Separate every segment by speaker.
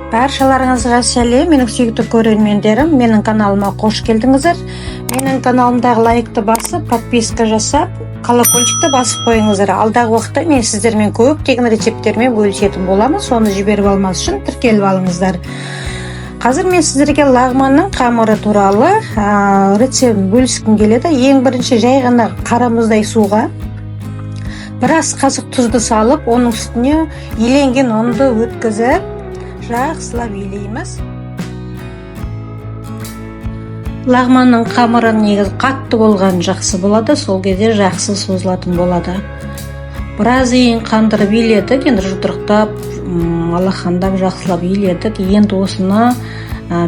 Speaker 1: Баршаларыңызға сәлем, менің сүйікті көрермендерім. Менің каналыма қош келдіңіздер. Менің каналымдағы лайкты басып, подписка жасап, колокольчикті басып қойыңыздар. Алдағы уақытта мен сіздермен көптеген рецепттермен бөлісетін боламын. Соны жіберіп алмас үшін тіркеліп алыңыздар. Қазір мен сіздерге лагманның қамыры туралы рецептін бөліскім келеді. Ең бірінші жай ғана қара мұздай суға біраз қасық тұзды салып, оның үстіне еленген ұнды өткізіп, жақсылап елейміз. Лагманның қамыры негізі қатты болған жақсы болады, сол кезде жақсы созылатын болады. Біраз қандырып еледік, енді жұдырықтап, алақандап жақсылап еледік. Енді осыны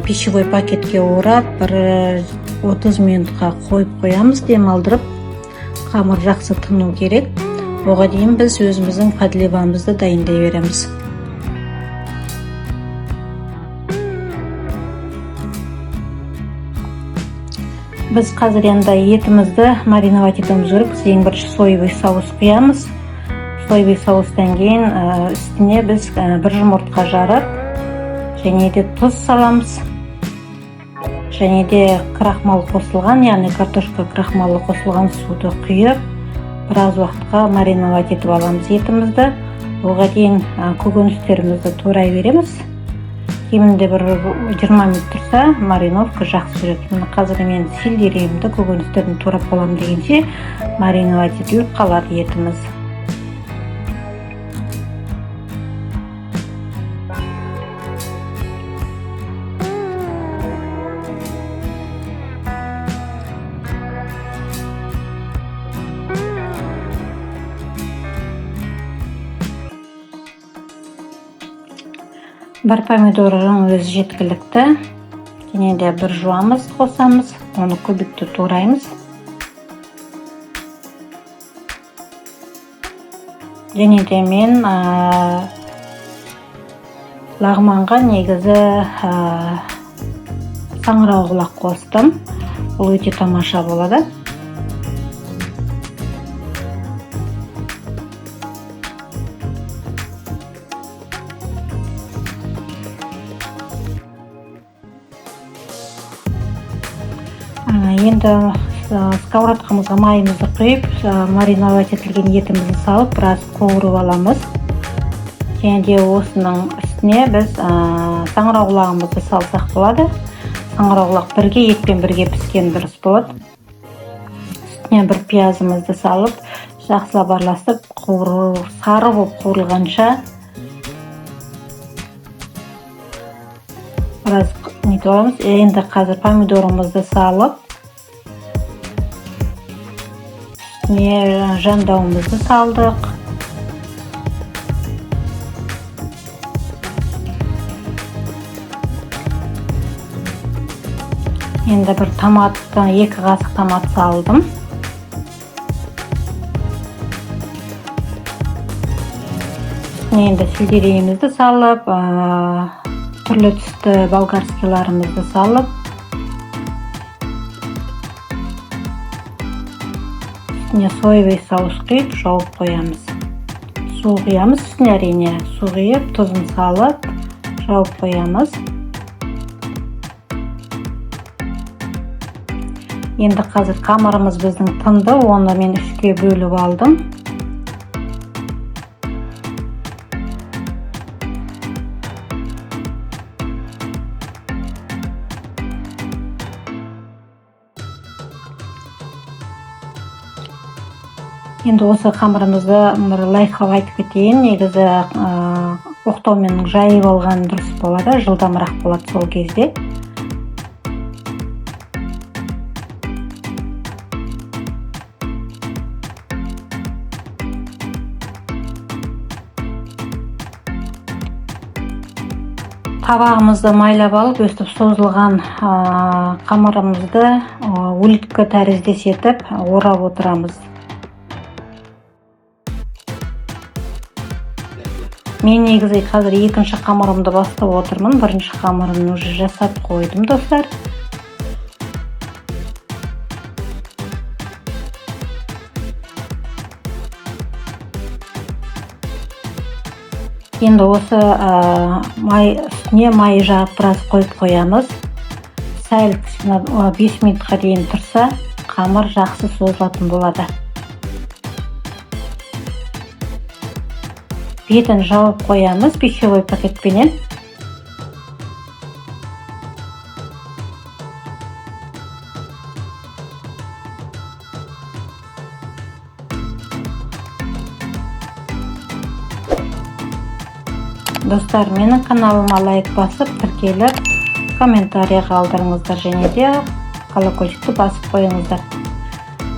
Speaker 1: пищевой пакетке орап, бір 30 минутқа қойып қоямыз, демалдырып. Қамыр жақсы тыну керек. Оған дейін біз өзіміздің подливамызды дайындай береміз. Біз қазір енді етімізді мариновать етеміз жүріп, ең бірінші соевый соус құямыз. Соевый соустан кейін үстіне біз бір жұмыртқа жарып, және де тұз саламыз. Және де крахмал қосылған, яғни картошка крахмалы қосылған суды құйып, біраз уақытқа мариновать етіп аламыз етімізді. Оған дейін көкөністерімізді турай береміз. Кемінде бір 20 минут тұрса, мариновка жақсы жүреді. Қазір мен сельдерейімді көкөністерін турап болам дегенше мариновать етіліп қалады етіміз. Бір помидорың өзі жеткілікті. Және де бір жуамыз, қосамыз, оны көбікті тураймыз. Және де мен лагманға негізі саңырауқұлақ қостым. Бұл өте тамаша болады. Енді сковородкамызға майымызды құйып, мариновать етілген етімізді салып, біраз қуырып аламыз. Және де осының үстіне біз саңырауқұлағымызды салсақ болады. Саңырауқұлақ бірге, етпен бірге піскен дұрыс болады. Үстіне бір пиязымызды салып, жақсылап араластырып, сары болып қуырылғанша біраз нетіп аламыз. Енді қазір помидорымызды салып, жандауымызды салдық. Енді бір томат, 2 қасық томат салдым. Енді сельдерейімізді салып, түрлі түсті болгарскийларымызды салып, үстіне соевый соус құйып, жауып қоямыз. Су құямыз, үстіне әрине су құйып, тұзын салып, жауып қоямыз. Енді қазір қамырымыз біздің тынды, оны мен 3-ке бөліп алдым. Енді осы қамырымызды бір лайфхак айтып кетейін. Негізі оқтаумен жайып алған дұрыс болады, жылдамырақ болады сол кезде. Табағымызды майлап алып, өстіп созылған қамырымызды улитка тәріздес етіп орап отырамыз. Мен негізі қазір екінші қамырымды бастап отырмын. Бірінші қамырын уже жасап қойдым, достар. Енді осы үстіне май жағып біраз қойып қоямыз. Сәл 5 минутқа дейін тұрса, қамыр жақсы созылатын болады. Бетін жауып қоямыз пищевой пакетпенен. Достар, менің каналыма лайк басып, тіркеліп, комментарий қалдырыңыздар және де колокольчикті басып қойыңыздар.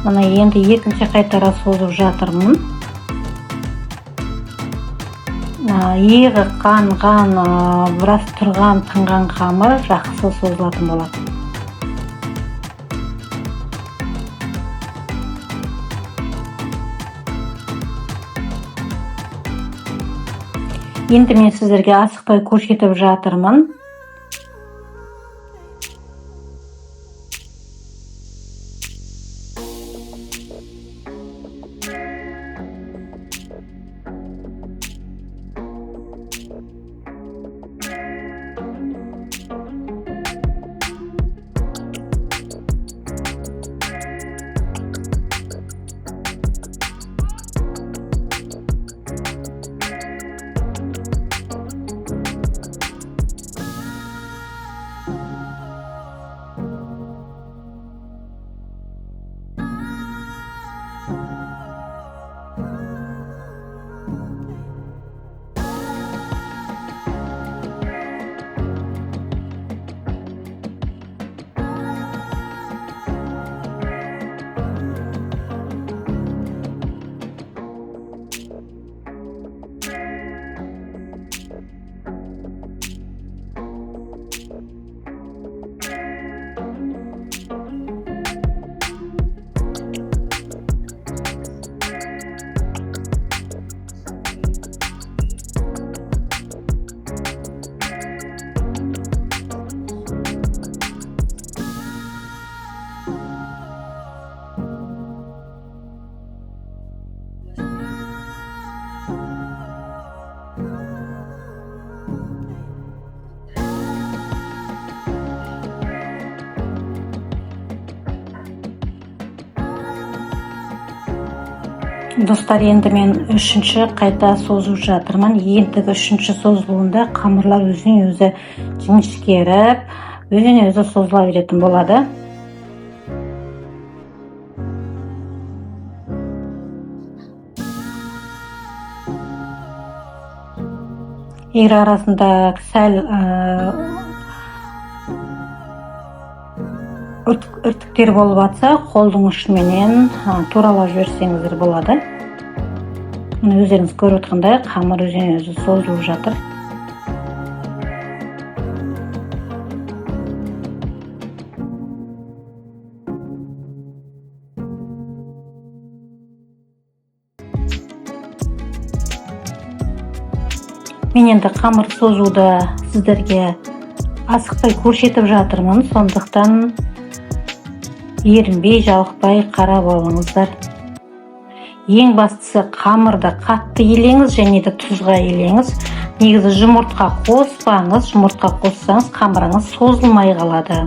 Speaker 1: Мына енді екінші қайтара созып жатырмын. Иығы қанған, біраз тұрған, тынған қамыр жақсы созылатын болады. Енді мен сіздерге асықпай көрсетіп жатырмын. Достар, енді мен үшінші қайта созып жатырмын. Ендігі үшінші созылуында қамырлар өзінен өзі жіңішкеріп, өзінен өзі созыла беретін болады. Егер арасында сәл үртіктер болып жатса, қолдың ұшыменен туралап жіберсеңіздер болады. Өздеріңіз көріп отырғандай қамыр өзінен өзі созылып жатыр. Мен енді қамыр созуды сіздерге асықпай көрсетіп жатырмын, сондықтан ерінбей, жалықпай қарап алыңыздар. Ең бастысы қамырды қатты елеңіз және де тұзға елеңіз. Негізі жұмыртқа қоспаңыз, жұмыртқа қоссаңыз қамырыңыз созылмай қалады.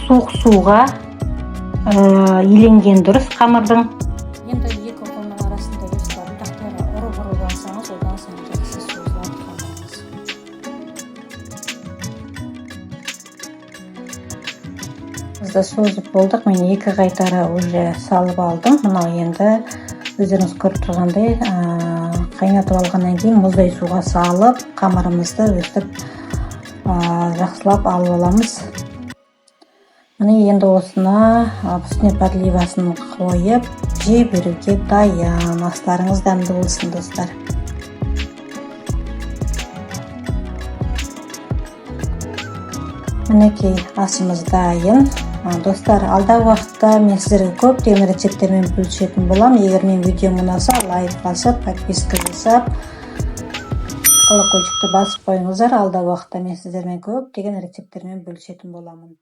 Speaker 1: Суық суға еленген дұрыс қамырдың. Енді екі қолының арасында достар тақтайға ұрып алсаңыз, одан соң жақсы созылады қамырыңыз. Бізді созып болдық. Мен екі қайтара уже салып алдым. Мынау енді өздеріңіз көріп тұрғандай қайнатып алғаннан кейін мұздай суға салып, қамырымызды өстіп жақсылап алып аламыз. Міне енді осыны үстіне подливасын қойып, жей беруге дайын. Астарыңыз дәмді болсын, достар. Мінекей асымыз дайын. Достар, алдағы уақытта мен сіздерге көптеген рецепттермен бөлісетін боламын. Егер мен видеом ұнаса, лайк басып, подписка жасап, колокольчикті басып қойыңыздар. Алдағы уақытта мен сіздермен көптеген рецепттермен бөлісетін боламын.